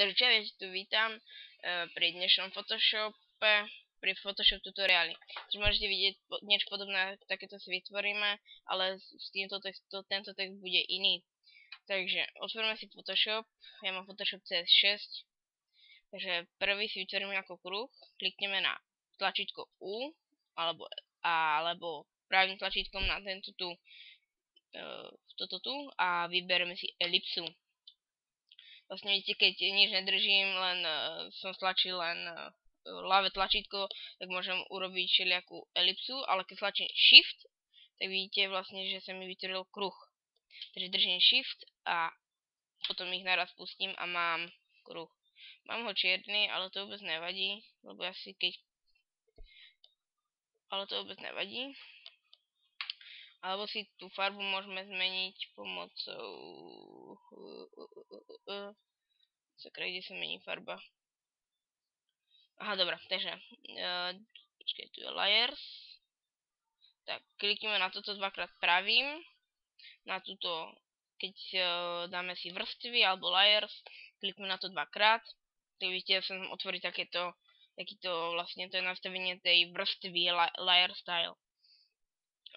Takže čo viete, tu vítam pri dnešnom Photoshope, pri Photoshop tutoriáli. Čiže môžete vidieť niečo podobné, takéto si vytvoríme, ale tento text bude iný. Takže otvoríme si Photoshop, ja mám Photoshop CS6, takže prvý si vytvoríme ako kruh, klikneme na tlačítko U, alebo pravým tlačítkom na toto tu a vybereme si elipsu. Vlastne vidíte, keď nič nedržím, len som stlačil ľavé tlačítko, tak môžem urobiť všelijakú elipsu, ale keď tlačím Shift, tak vidíte vlastne, že sa mi vytvoril kruh. Takže držím Shift a potom ich naraz pustím a mám kruh. Mám ho čierny, ale to vôbec nevadí, lebo ale to vôbec nevadí. Alebo si tú farbu môžeme zmeniť pomocou... Sakra, kde sa mení farba? Aha, dobrá, takže... počkaj, tu je layers. Tak, klikneme na toto dvakrát pravým. Na túto, keď dáme si vrstvy alebo layers, klikneme na to dvakrát. Tak vidíte, ja som otvoriť takýto vlastne to je nastavenie tej vrstvy layer style.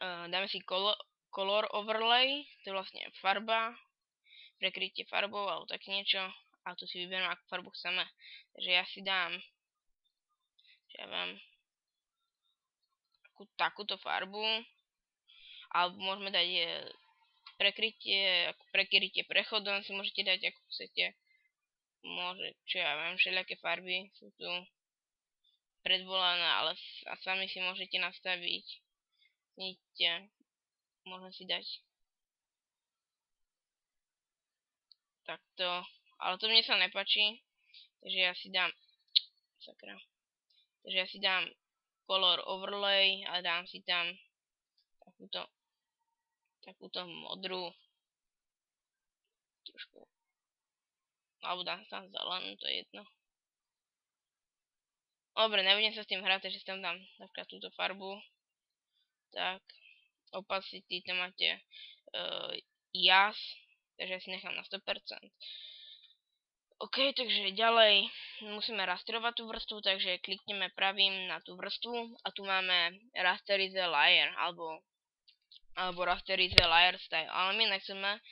Dáme si color overlay, to je vlastne farba, prekrytie farbou alebo tak niečo a tu si vyberieme akú farbu chceme. Takže ja si dám, takúto farbu, alebo môžeme dať prekrytie prechodom si môžete dať ako chcete. Všelijaké farby sú tu predvolané, ale sami si môžete nastaviť. Vidíte, môžem si dať takto, ale to mne sa nepáči, takže ja si dám color overlay a dám si tam takúto modrú trošku, alebo dám tam zelenú, to je jedno. Dobre, nebudem sa s tým hrať, takže si tam dám napríklad túto farbu. Tak, opacity to máte jas, takže si nechám na 100%. OK, takže ďalej musíme rastrovať tú vrstvu, takže klikneme pravým na tú vrstvu a tu máme rasterize layer alebo rasterize layer style, ale my nechceme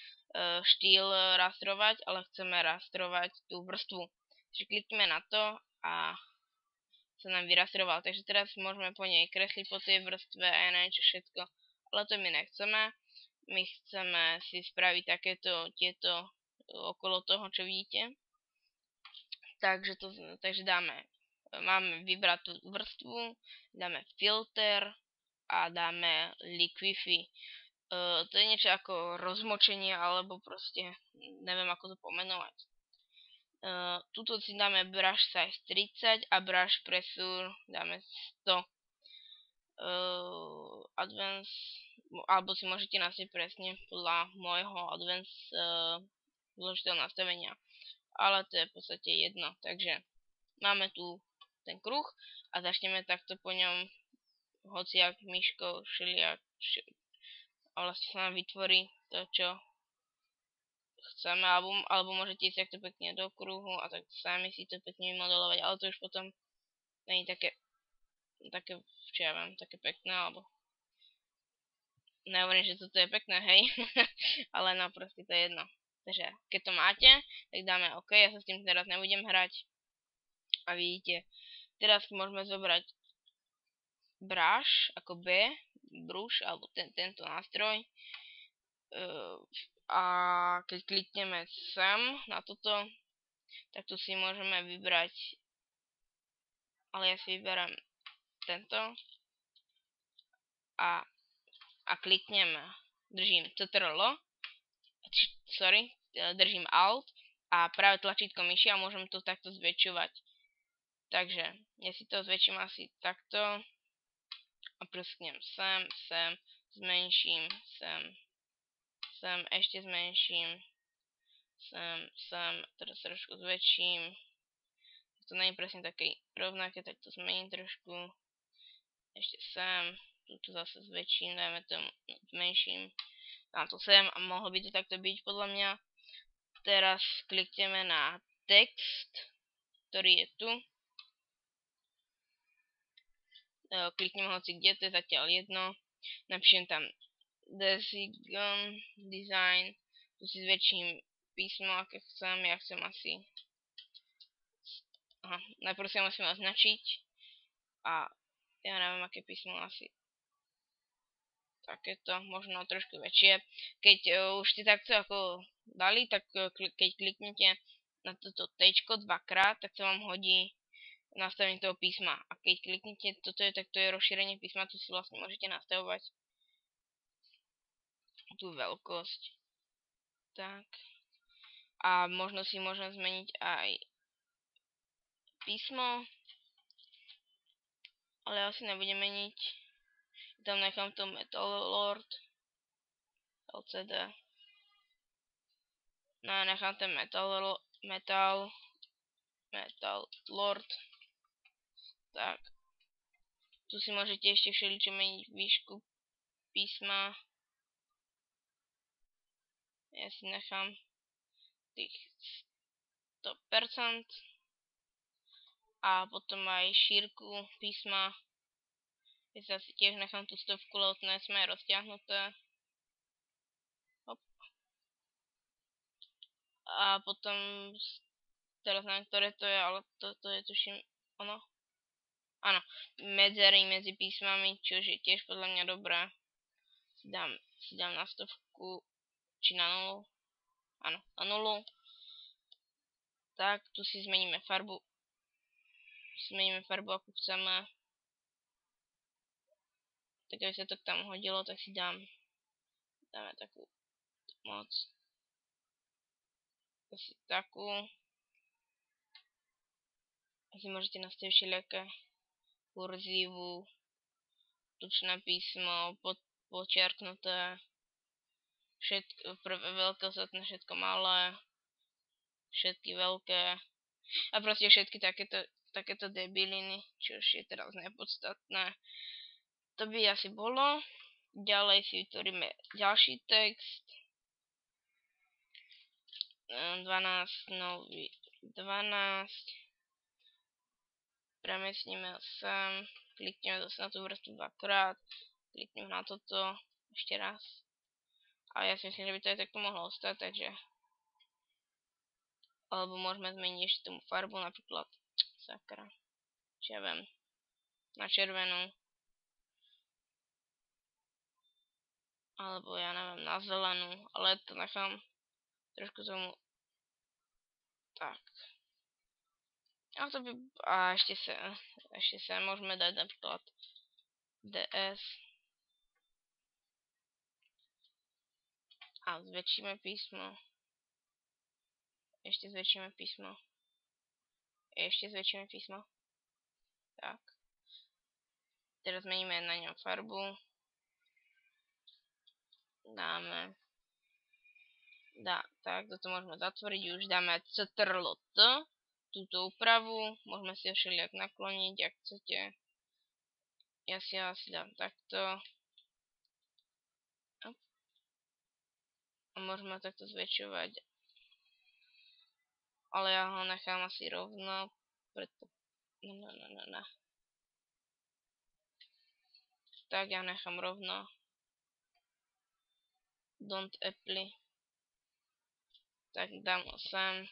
štýl rastrovať, ale chceme rastrovať tú vrstvu. Takže klikneme na to a sa nám vyrastroval, takže teraz môžeme po nej kresliť po tej vrstve a ja neviem čo všetko, ale to my nechceme. My chceme si spraviť tieto okolo toho, čo vidíte. Takže máme vybrať tú vrstvu, dáme filter a dáme liquify. To je niečo ako rozmočenie, alebo proste neviem ako to pomenovať. Tuto si dáme brush size 30 a brush pressure dáme 100. Advanced, alebo si môžete nastaviť presne podľa môjho advanced dôležitého nastavenia, ale to je v podstate jedno. Takže máme tu ten kruh a začneme takto po ňom hociak myškou a vlastne sa nám vytvorí to, čo chceme, alebo môžete ísť takto pekne do kruhu a tak sami si to pekne vymodelovať, ale to už potom nie je také pekné, alebo nehovorím, že toto je pekné, hej, ale no proste to je jedno. Takže keď to máte, tak dáme OK, ja sa s tým teraz nebudem hrať a vidíte, teraz môžeme zobrať brush ako brush alebo tento nástroj a keď klikneme sem na toto, tak tu si môžeme vybrať, ale ja si vyberám tento a držím držím Alt a práve tlačítko myši a môžem to takto zväčšovať. Takže ja si to zväčším asi takto a prsknem sem, zmenším, sem, ešte zmenším, sem, teraz trošku zväčším. To nie je presne také rovnaké, tak to zmením trošku. Ešte sem, tu zase zväčším, dajme to, zmenším. Dám to sem a mohlo by to takto byť podľa mňa. Teraz klikneme na text, ktorý je tu. Kliknem hoci kde, to je zatiaľ jedno. Napíšem tam design, tu si zväčším písmo, aké chcem, ja chcem asi... najprv si musím označiť a ja neviem, aké písmo, asi takéto, možno trošku väčšie. Keď už ste takto ako dali, tak keď kliknete na toto tečko dvakrát, tak sa vám hodí nastavenie toho písma. A keď kliknete toto je, tak to je rozšírenie písma, tu si vlastne môžete nastavovať tú veľkosť. Tak. A možno si môžem zmeniť aj písmo, ale ja si nebudem meniť. Tam nechám to Metal Lord LCD. No a nechám ten Metal Lord. Tak. Tu si môžete ešte všeličo meniť výšku písma. Ja si nechám tých 100%. A potom aj šírku písma. Ja si tiež nechám tú 100, lebo to nesme roztiahnuté. Hop. A potom teraz neviem, ktoré to je, ale to je tuším ono. Áno, medzery medzi písmami, čo je tiež podľa mňa dobré. Si dám na 100, či na 0. Áno, na 0. Tak, tu si zmeníme farbu. Ako chceme. Tak aby sa to tam hodilo, tak si dáme takú moc. Asi takú. Asi môžete nastaviť všelijaké kurzívu, tučné písmo, počiarknuté, všetko, prvé veľké, ostatné všetko malé, všetky veľké a proste všetky takéto debiliny, čo je teraz nepodstatné. To by asi bolo. Ďalej si vytvoríme ďalší text. 12, nový 12. Premiestnime sem, klikneme zase na tú vrstvu dvakrát, kliknem na toto ešte raz. A ja si myslím, že by to aj takto mohlo ostať, takže... Alebo môžeme zmeniť ešte tomu farbu, napríklad, sakra, či ja viem, na červenú. Alebo ja neviem, na zelenú, ale to nechám trošku tomu... Tak. A ešte sa môžeme dať napríklad DS. A zväčšíme písmo. Ešte zväčšíme písmo. Tak. Teraz zmeníme na ňom farbu. Tak, toto môžeme zatvoriť. Už dáme CTRL-T. Túto úpravu. Môžeme si ho všelijak nakloniť, ak chcete. Ja si ho asi dám takto. A môžeme takto zväčšovať. Ale ja ho nechám asi rovno. Tak ja nechám rovno. Don't apply. Tak dám ho sem.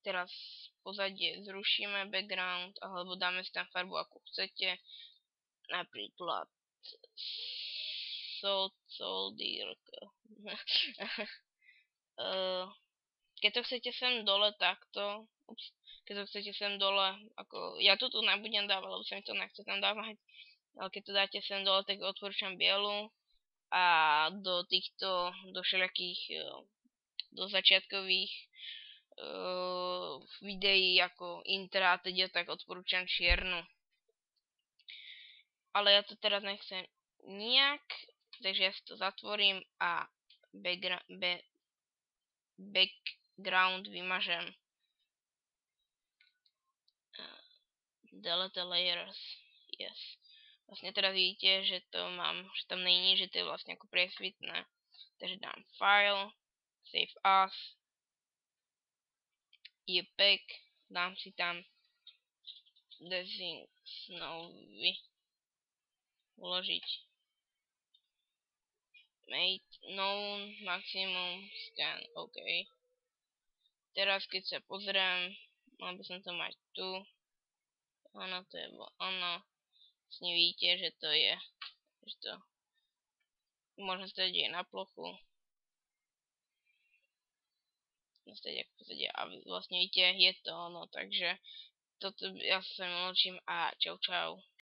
Teraz pozadie zrušíme background, alebo dáme si tam farbu ako chcete. Napríklad soldírka. Keď to chcete sem dole takto, ako ja to tu nebudem dávať, lebo sa mi to nechce tam dávať, ale keď to dáte sem dole, tak odporúčam bielu a do všelijakých do začiatkových videí ako intra a teda, tak odporúčam čiernu. Ale ja to teraz nechcem nijak, takže ja si to zatvorím a background vymažem. Delete layers. Yes. Vlastne teraz vidíte, že tam není, že to je vlastne ako priesvitné. Takže dám file, save as. je pack, dám si tam Desync Snowy, uložiť Mate known, maximum scan, OK. Teraz keď sa pozriem, mal by som to mať tu. Áno, to je ono. Vlastne vidíte, že to je, že to môžem stať aj na plochu. Stať ako pozadie a vlastne vidíte, je to ono, takže toto ja sa sa učím a čau čau.